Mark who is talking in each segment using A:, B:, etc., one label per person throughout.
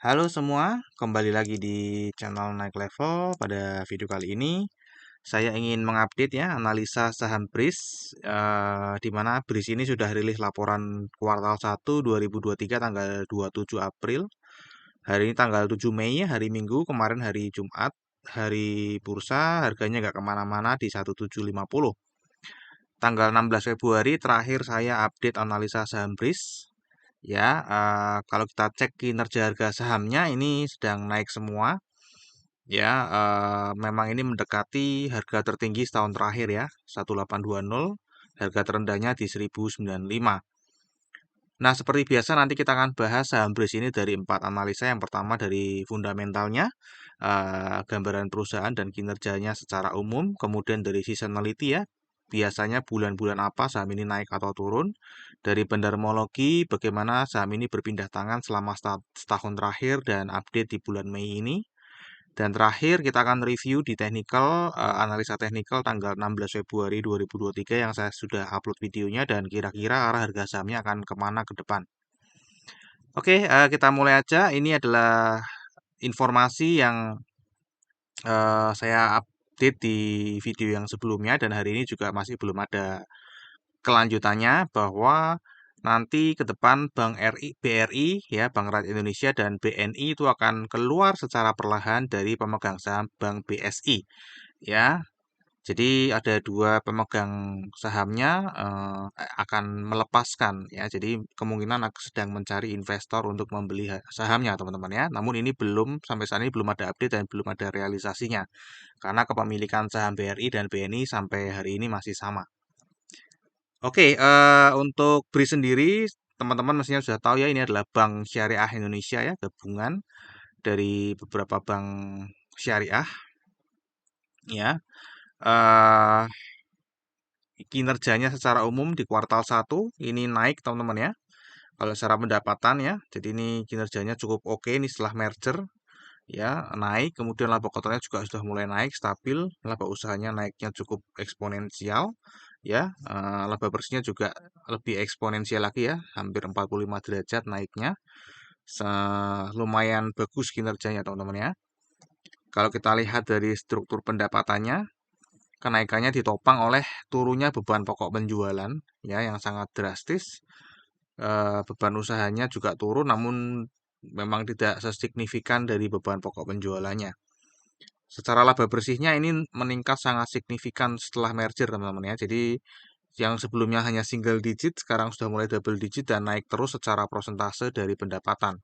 A: Halo semua, kembali lagi di channel Naik Level. Pada video kali ini, saya ingin mengupdate ya analisa saham BRIS, di mana BRIS ini sudah rilis laporan kuartal 1 2023 tanggal 27 April. Hari ini tanggal 7 Mei ya, hari Minggu, kemarin hari Jumat, hari bursa, harganya nggak kemana-mana di 1750. Tanggal 16 Februari terakhir saya update analisa saham BRIS. Ya, kalau kita cek kinerja harga sahamnya ini sedang naik semua. Ya, memang ini mendekati harga tertinggi setahun terakhir ya, 1820. Harga terendahnya di 1095. Nah, seperti biasa nanti kita akan bahas saham BRIS ini dari 4 analisa. Yang pertama dari fundamentalnya, gambaran perusahaan dan kinerjanya secara umum. Kemudian dari seasonality ya, biasanya bulan-bulan apa saham ini naik atau turun. Dari bendarmologi, bagaimana saham ini berpindah tangan selama setahun terakhir dan update di bulan Mei ini. Dan terakhir kita akan review di technical, analisa technical tanggal 16 Februari 2023 yang saya sudah upload videonya dan kira-kira arah harga sahamnya akan kemana ke depan. Oke, kita mulai aja. Ini adalah informasi yang saya update di video yang sebelumnya dan hari ini juga masih belum ada kelanjutannya bahwa nanti ke depan Bank RI, BRI ya, Bank Rakyat Indonesia dan BNI itu akan keluar secara perlahan dari pemegang saham Bank BSI ya. Jadi ada dua pemegang sahamnya akan melepaskan ya. Jadi kemungkinan aku sedang mencari investor untuk membeli sahamnya teman-teman ya. Namun ini belum sampai saat ini belum ada update dan belum ada realisasinya. Karena kepemilikan saham BRI dan BNI sampai hari ini masih sama. Oke, untuk BRI sendiri teman-teman mestinya sudah tahu ya ini adalah Bank Syariah Indonesia ya, gabungan dari beberapa bank syariah ya. Eh Kinerjanya secara umum di kuartal 1 ini naik teman-teman ya. Kalau secara pendapatan ya, jadi ini kinerjanya cukup oke ini setelah merger ya, naik. Kemudian laba kotornya juga sudah mulai naik, stabil. Laba usahanya naiknya cukup eksponensial ya. Laba bersihnya juga lebih eksponensial lagi ya, hampir 45 derajat naiknya. Lumayan bagus kinerjanya teman-teman ya. Kalau kita lihat dari struktur pendapatannya, kenaikannya ditopang oleh turunnya beban pokok penjualan ya yang sangat drastis. Beban usahanya juga turun namun memang tidak sesignifikan dari beban pokok penjualannya. Secara laba bersihnya ini meningkat sangat signifikan setelah merger teman-teman ya. Jadi yang sebelumnya hanya single digit sekarang sudah mulai double digit dan naik terus secara prosentase dari pendapatan.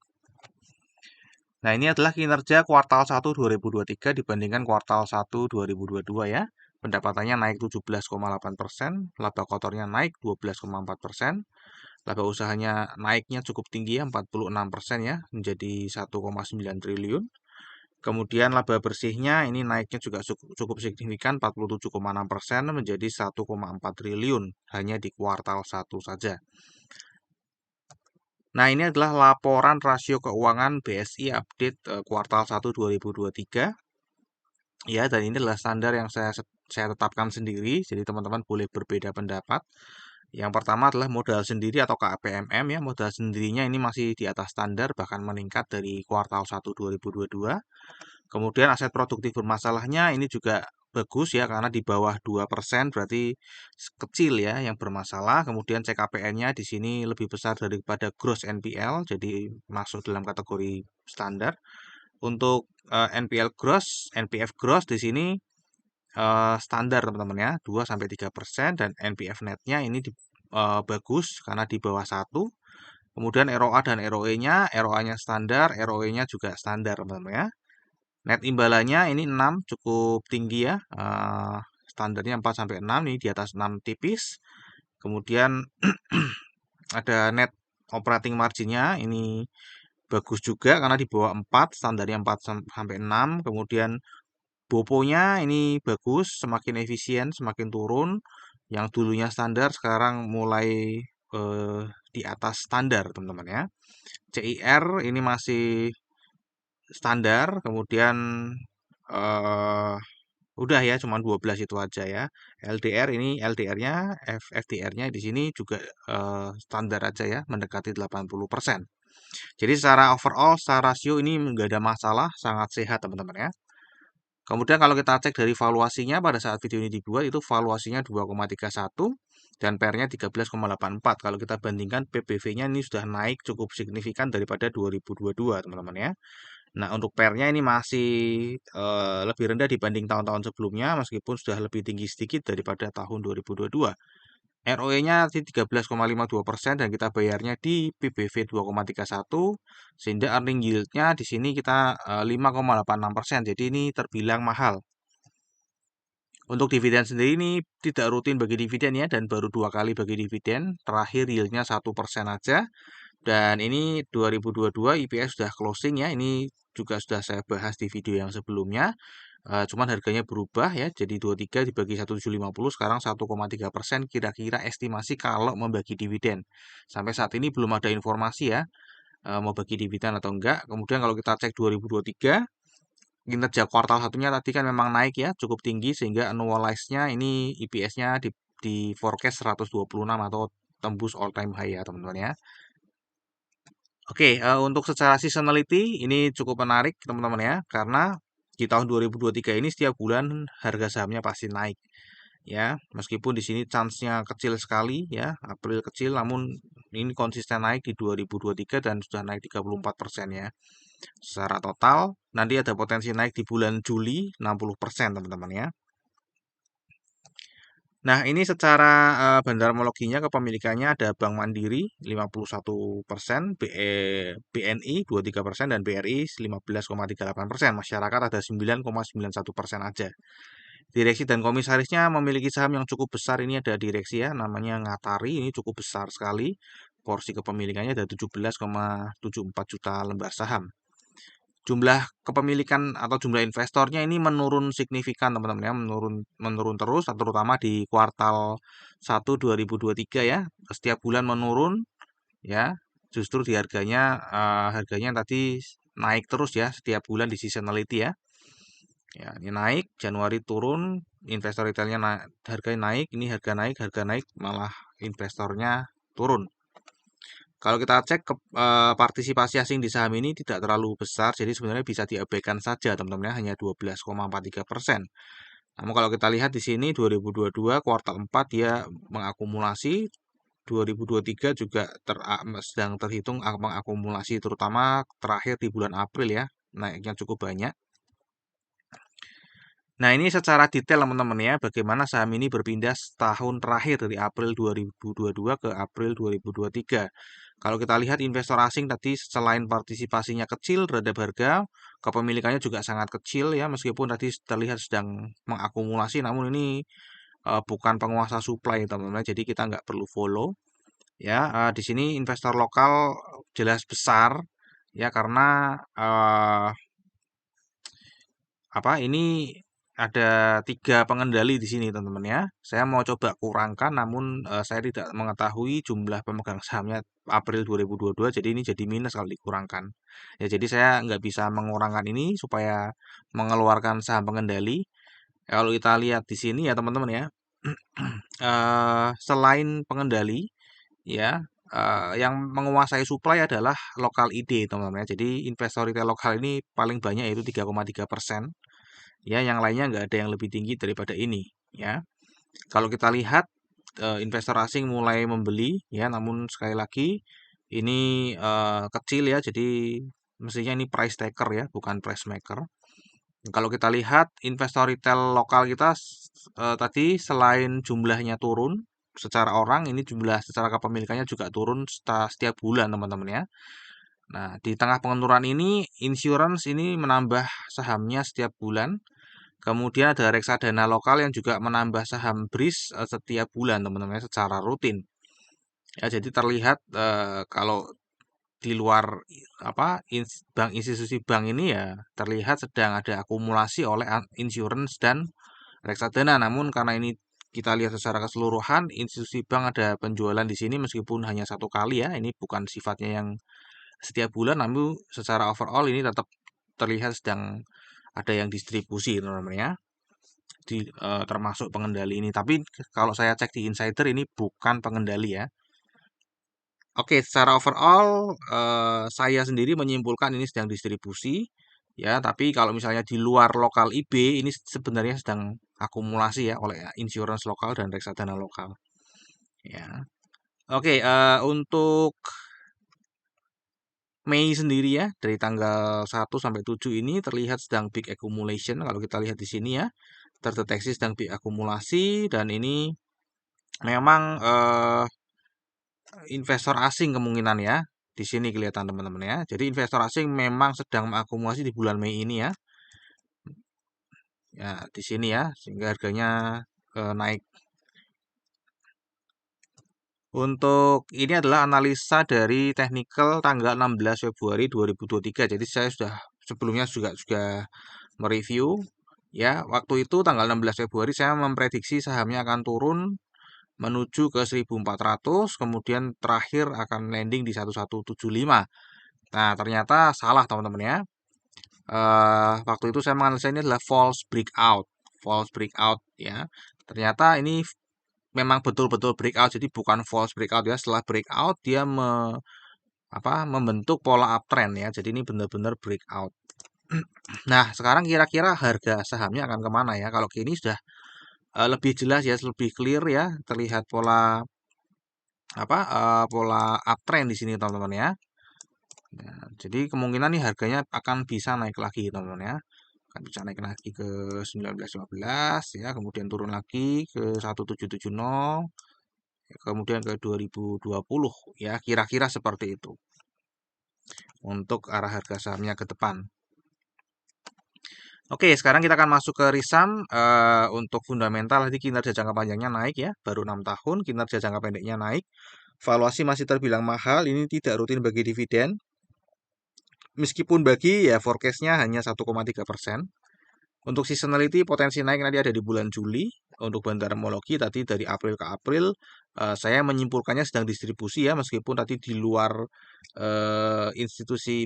A: Nah, ini adalah kinerja kuartal 1 2023 dibandingkan kuartal 1 2022 ya. Pendapatannya naik 17,8%, laba kotornya naik 12,4%, laba usahanya naiknya cukup tinggi ya 46% ya menjadi 1,9 triliun. Kemudian laba bersihnya ini naiknya juga cukup signifikan 47,6% menjadi 1,4 triliun hanya di kuartal 1 saja. Nah, ini adalah laporan rasio keuangan BSI update kuartal 1 2023. Ya, dan ini adalah standar yang saya tetapkan sendiri, jadi teman-teman boleh berbeda pendapat. Yang pertama adalah modal sendiri atau KPMM ya, modal sendirinya ini masih di atas standar bahkan meningkat dari kuartal 1 2022. Kemudian aset produktif bermasalahnya ini juga bagus ya karena di bawah 2% berarti kecil ya yang bermasalah. Kemudian CKPN-nya di sini lebih besar daripada gross NPL jadi masuk dalam kategori standar. Untuk NPL gross, NPF gross di sini standar teman-teman ya 2-3% dan NPF netnya ini bagus karena di bawah 1. Kemudian ROA dan ROE-nya, ROA-nya standar, ROE-nya juga standar teman-teman ya. Net imbalannya ini 6 cukup tinggi ya. Standarnya 4-6 ini di atas 6 tipis. Kemudian ada net operating marginnya ini bagus juga karena di bawah 4, standarnya 4-6. Kemudian Boponya ini bagus, semakin efisien, semakin turun. Yang dulunya standar sekarang mulai eh, di atas standar, teman-teman ya. CIR ini masih standar, kemudian eh udah ya, cuma 12 itu aja ya. LDR ini LDR-nya, FDR-nya di sini juga standar aja ya, mendekati 80%. Jadi secara overall, secara rasio ini nggak ada masalah, sangat sehat teman-teman ya. Kemudian kalau kita cek dari valuasinya pada saat video ini dibuat itu valuasinya 2,31 dan PER-nya 13,84. Kalau kita bandingkan PBV-nya ini sudah naik cukup signifikan daripada 2022 teman-teman ya. Nah, untuk PER-nya ini masih lebih rendah dibanding tahun-tahun sebelumnya meskipun sudah lebih tinggi sedikit daripada tahun 2022. ROE-nya 13,52% dan kita bayarnya di PBV 2,31 sehingga earning yield-nya di sini kita 5,86%. Jadi ini terbilang mahal. Untuk dividen sendiri ini tidak rutin bagi dividen ya dan baru 2 kali bagi dividen. Terakhir yieldnya 1% aja. Dan ini 2022 IPS sudah closing ya. Ini juga sudah saya bahas di video yang sebelumnya. Cuman harganya berubah ya, jadi 23 dibagi 1.750 sekarang 1,3% kira-kira estimasi kalau membagi dividen. Sampai saat ini belum ada informasi ya, mau bagi dividen atau enggak. Kemudian kalau kita cek 2023, kinerja kuartal satunya tadi kan memang naik ya, cukup tinggi sehingga annualize-nya ini EPS-nya di forecast 126 atau tembus all time high ya teman-teman ya. Oke, untuk secara seasonality ini cukup menarik teman-teman ya, karena di tahun 2023 ini setiap bulan harga sahamnya pasti naik ya. Meskipun di sini chance-nya kecil sekali ya, April kecil namun ini konsisten naik di 2023 dan sudah naik 34% ya. Secara total nanti ada potensi naik di bulan Juli 60% teman-teman ya. Nah, ini secara bandarmologinya kepemilikannya ada Bank Mandiri 51%, BNI 23% dan BRI 15,38%. Masyarakat ada 9,91% aja. Direksi dan komisarisnya memiliki saham yang cukup besar. Ini ada direksi ya, namanya Ngatari. Ini cukup besar sekali. Porsi kepemilikannya ada 17,74 juta lembar saham. Jumlah kepemilikan atau jumlah investornya ini menurun signifikan teman-teman ya, menurun terus terutama di kuartal 1 2023 ya. Setiap bulan menurun ya. Justru di harganya tadi naik terus ya setiap bulan di seasonality ya. Ya, ini naik, Januari turun, investor retailnya harganya naik, ini harga naik, malah investornya turun. Kalau kita cek ke partisipasi asing di saham ini tidak terlalu besar, jadi sebenarnya bisa diabaikan saja teman-teman ya, hanya 12,43%. Namun kalau kita lihat di sini 2022 kuartal 4 dia mengakumulasi, 2023 juga sedang terhitung mengakumulasi terutama terakhir di bulan April ya, naiknya cukup banyak. Nah, ini secara detail teman-teman ya, bagaimana saham ini berpindah setahun terakhir dari April 2022 ke April 2023. Kalau kita lihat investor asing tadi selain partisipasinya kecil terhadap harga, kepemilikannya juga sangat kecil ya, meskipun tadi terlihat sedang mengakumulasi, namun ini bukan penguasa supply teman-teman, jadi kita nggak perlu follow. Ya, di sini investor lokal jelas besar ya karena eh, apa ini ada 3 pengendali di sini teman-teman ya. Saya mau coba kurangkan namun saya tidak mengetahui jumlah pemegang sahamnya April 2022 jadi ini jadi minus kalau dikurangkan. Ya jadi saya nggak bisa mengurangkan ini supaya mengeluarkan saham pengendali. Kalau kita lihat di sini ya teman-teman ya. Selain pengendali ya yang menguasai supply adalah lokal ID teman-teman ya. Jadi investor retail lokal ini paling banyak yaitu 3,3%. Ya, yang lainnya nggak ada yang lebih tinggi daripada ini, ya. Kalau kita lihat investor asing mulai membeli, ya, namun sekali lagi ini kecil ya, jadi mestinya ini price taker ya, bukan price maker. Kalau kita lihat investor retail lokal kita tadi selain jumlahnya turun secara orang, ini jumlah secara kepemilikannya juga turun setiap bulan teman-teman ya. Nah, di tengah pengeluaran ini, insurance ini menambah sahamnya setiap bulan. Kemudian ada reksadana lokal yang juga menambah saham BRIS setiap bulan teman-teman secara rutin. Ya, jadi terlihat kalau di luar apa bank institusi bank ini ya terlihat sedang ada akumulasi oleh insurance dan reksadana. Namun karena ini kita lihat secara keseluruhan institusi bank ada penjualan di sini meskipun hanya 1 kali ya. Ini bukan sifatnya yang setiap bulan, namun secara overall ini tetap terlihat sedang ada yang distribusi teman-teman ya. Termasuk pengendali ini. Tapi kalau saya cek di insider ini bukan pengendali ya. Oke, secara overall saya sendiri menyimpulkan ini sedang distribusi ya, tapi kalau misalnya di luar lokal IB ini sebenarnya sedang akumulasi ya oleh insurance lokal dan reksadana lokal ya. Oke, untuk Mei sendiri ya, dari tanggal 1 sampai 7 ini terlihat sedang big accumulation kalau kita lihat di sini ya. Terdeteksi sedang big akumulasi dan ini memang investor asing kemungkinan ya. Di sini kelihatan teman-teman ya. Jadi investor asing memang sedang mengakumulasi di bulan Mei ini ya. Ya, di sini ya, sehingga harganya naik. Untuk ini adalah analisa dari technical tanggal 16 Februari 2023. Jadi saya sudah sebelumnya juga mereview ya. Waktu itu tanggal 16 Februari saya memprediksi sahamnya akan turun menuju ke 1400, kemudian terakhir akan landing di 1175. Nah, ternyata salah teman-teman ya. Waktu itu saya menganalisa ini adalah false breakout ya. Ternyata ini memang betul-betul breakout, jadi bukan false breakout ya. Setelah breakout dia membentuk pola uptrend ya. Jadi ini benar-benar breakout. Nah, sekarang kira-kira harga sahamnya akan kemana ya? Kalau kini sudah lebih jelas ya, lebih clear ya, terlihat pola uptrend di sini teman-teman ya. Nah, jadi kemungkinan nih harganya akan bisa naik lagi teman-teman ya. Akan bisa naik lagi ke 1915 ya, kemudian turun lagi ke 1770, kemudian ke 2020 ya, kira-kira seperti itu untuk arah harga sahamnya ke depan. Oke, sekarang kita akan masuk ke Risam. Untuk fundamental tadi kinerja jangka panjangnya naik ya, baru 6 tahun, kinerja jangka pendeknya naik. Valuasi masih terbilang mahal, ini tidak rutin bagi dividen. Meskipun bagi ya forecast-nya hanya 1,3%. Untuk seasonality potensi naik nanti ada di bulan Juli. Untuk bandar homologi tadi dari April ke April, saya menyimpulkannya sedang distribusi ya, meskipun tadi di luar institusi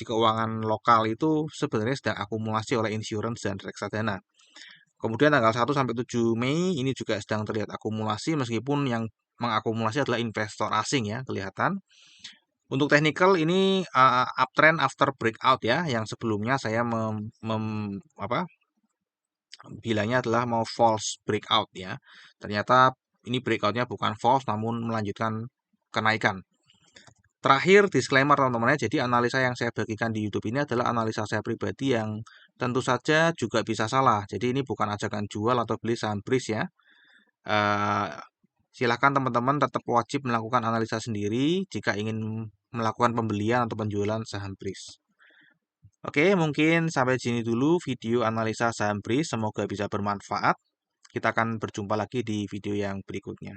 A: keuangan lokal itu sebenarnya sedang akumulasi oleh insurance dan reksadana. Kemudian tanggal 1 sampai 7 Mei ini juga sedang terlihat akumulasi, meskipun yang mengakumulasi adalah investor asing ya, kelihatan. Untuk technical ini uptrend after breakout ya, yang sebelumnya saya bilangnya adalah mau false breakout ya. Ternyata ini breakoutnya bukan false namun melanjutkan kenaikan. Terakhir disclaimer teman-teman ya, jadi analisa yang saya bagikan di YouTube ini adalah analisa saya pribadi yang tentu saja juga bisa salah. Jadi ini bukan ajakan jual atau beli saham BRIS ya. Eh, Silakan teman-teman tetap wajib melakukan analisa sendiri jika ingin melakukan pembelian atau penjualan saham BRIS. Oke, mungkin sampai sini dulu video analisa saham BRIS. Semoga bisa bermanfaat. Kita akan berjumpa lagi di video yang berikutnya.